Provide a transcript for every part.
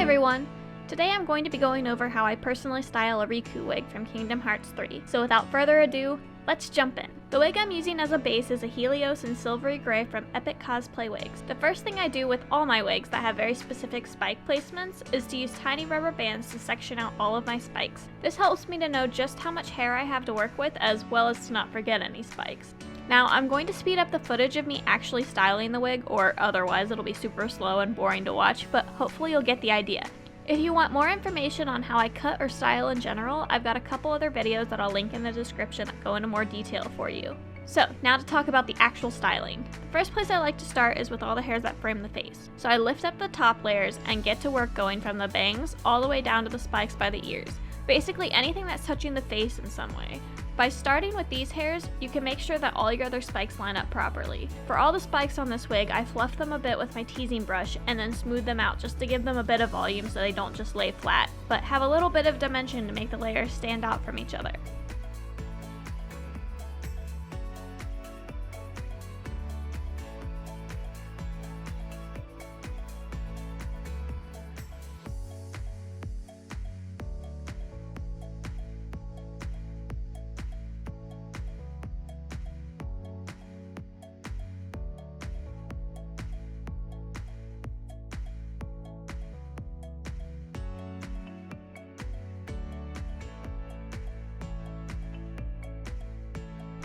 everyone! Today I'm going to be going over how I personally style a Riku wig from Kingdom Hearts 3. So without further ado, let's jump in. The wig I'm using as a base is a Helios in silvery gray from Epic Cosplay Wigs. The first thing I do with all my wigs that have very specific spike placements is to use tiny rubber bands to section out all of my spikes. This helps me to know just how much hair I have to work with, as well as to not forget any spikes. Now, I'm going to speed up the footage of me actually styling the wig, or otherwise it'll be super slow and boring to watch, but hopefully you'll get the idea. If you want more information on how I cut or style in general, I've got a couple other videos that I'll link in the description that go into more detail for you. So, now to talk about the actual styling. The first place I like to start is with all the hairs that frame the face. So I lift up the top layers and get to work going from the bangs all the way down to the spikes by the ears. Basically anything that's touching the face in some way. By starting with these hairs, you can make sure that all your other spikes line up properly. For all the spikes on this wig, I fluff them a bit with my teasing brush and then smooth them out just to give them a bit of volume so they don't just lay flat, but have a little bit of dimension to make the layers stand out from each other.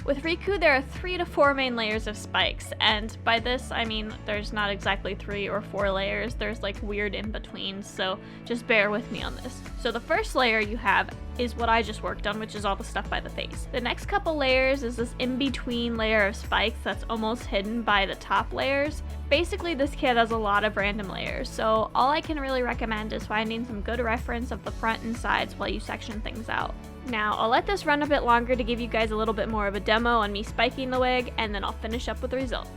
With Riku, there are 3 to 4 main layers of spikes, and by this I mean there's not exactly 3 or 4 layers, there's like weird in-betweens, so just bear with me on this. So the first layer you have is what I just worked on, which is all the stuff by the face. The next couple layers is this in-between layer of spikes that's almost hidden by the top layers. Basically this kit has a lot of random layers, so all I can really recommend is finding some good reference of the front and sides while you section things out. Now, I'll let this run a bit longer to give you guys a little bit more of a demo on me spiking the wig, and then I'll finish up with the results.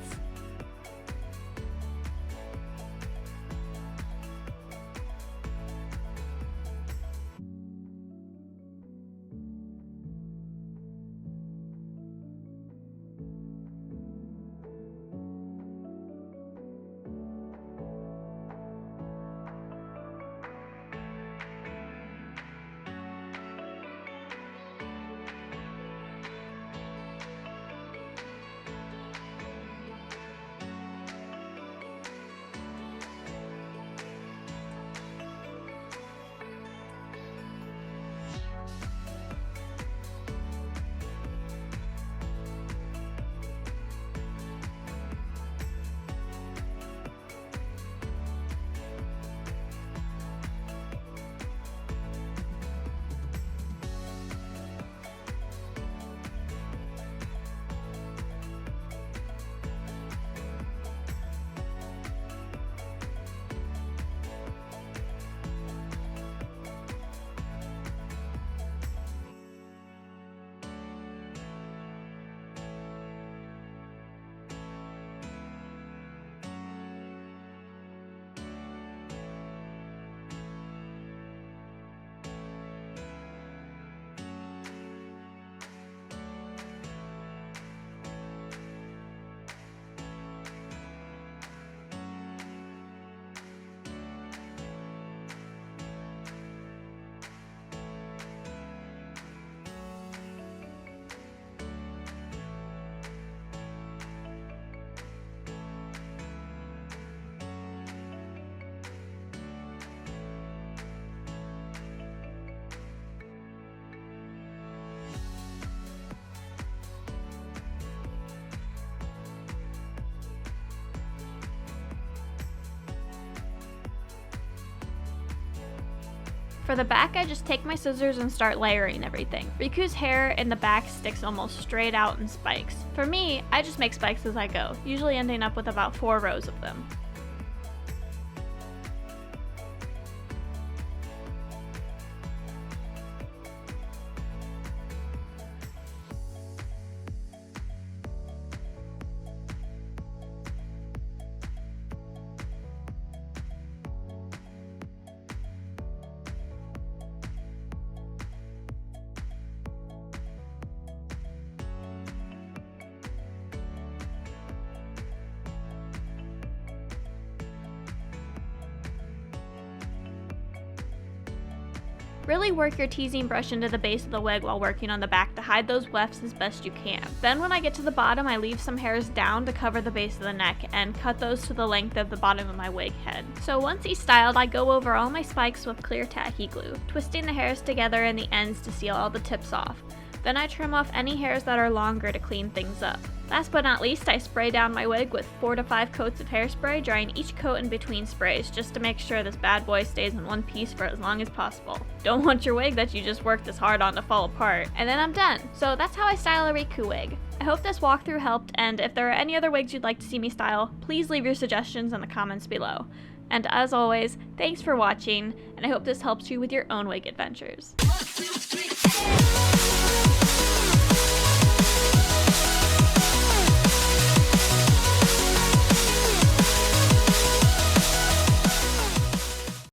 For the back, I just take my scissors and start layering everything. Riku's hair in the back sticks almost straight out in spikes. For me, I just make spikes as I go, usually ending up with about 4 rows of them. Really work your teasing brush into the base of the wig while working on the back to hide those wefts as best you can. Then when I get to the bottom, I leave some hairs down to cover the base of the neck and cut those to the length of the bottom of my wig head. So once he's styled, I go over all my spikes with clear tacky glue, twisting the hairs together in the ends to seal all the tips off. Then I trim off any hairs that are longer to clean things up. Last but not least, I spray down my wig with 4 to 5 coats of hairspray, drying each coat in between sprays just to make sure this bad boy stays in one piece for as long as possible. Don't want your wig that you just worked this hard on to fall apart. And then I'm done. So that's how I style a Riku wig. I hope this walkthrough helped, and if there are any other wigs you'd like to see me style, please leave your suggestions in the comments below. And as always, thanks for watching, and I hope this helps you with your own wig adventures. 1, 2, 3.